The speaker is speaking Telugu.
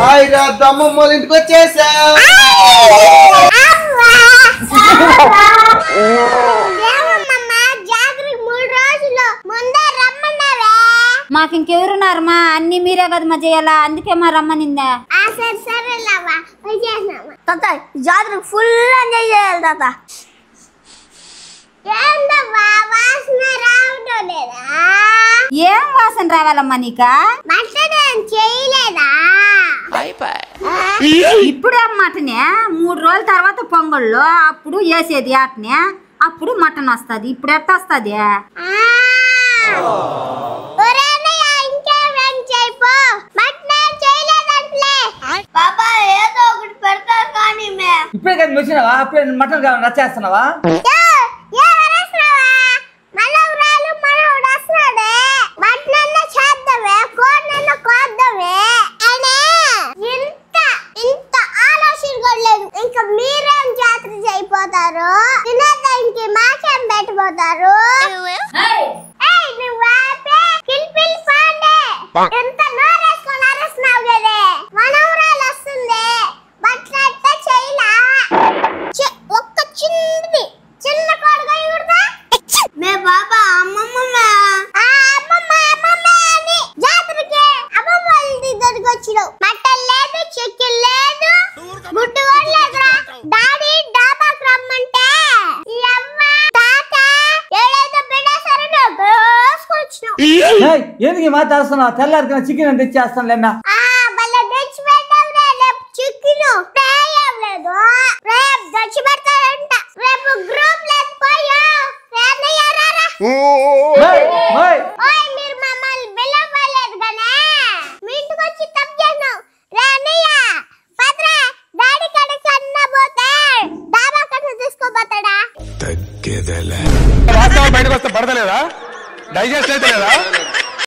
హాయ్ రా అమ్మమ్మ ఇంటికి వచ్చేసా. మాకు ఇంకెవరున్నారు మా అన్ని మీరే కదా మా చేయాలా, అందుకే మా రమ్మనిందా. తాత జాతరకు ఫుల్ ఎంజాయ్ చేయాలి తాత. ఏం వాసన రావాలమ్మా నీకా? ఇప్పుడు మటనే 3 రోజుల తర్వాత పొంగల్లో అప్పుడు వేసేది ఆటనే, అప్పుడు మటన్ వస్తుంది. ఇప్పుడు ఎట్ట వస్తుంది? ఇప్పుడే కదా వచ్చినావా? అప్పుడే మటన్ నచ్చేస్తున్నావా? ఇంకా మీరేం జాతర చేయపోతారు, తినేదానికి మాకేం పెట్టిపోతారు. ఎంత నోరేసుకొని అరుస్తున్నావు కదే, మనవరాలు వస్తుంది బట్లట్ట చేయలా. ఒక్క చిన్న కొడుకు ఇవ్వడా మే బాబా అమ్మమ్మ అని జాతరకి అమ్మమ్మ వాళ్ళ దగ్గరికి వచ్చినావు. మటన్ లేదు, చికెన్ లేదు, గుడ్డు కూడా లేదురా. డాడీ డాబాకి రమ్మంటే తాత ఏడైతే బిడ్డేసారని కోసుకొచ్చినావు. ఎందుకు ఈ మాట చేస్తున్నావు? తెల్లారికైనా చికెన్ అని తెచ్చేస్తాను లేమ్మా. బయటకు వస్తే పడతలేదా? డైజెస్ట్ అయితే లేదా?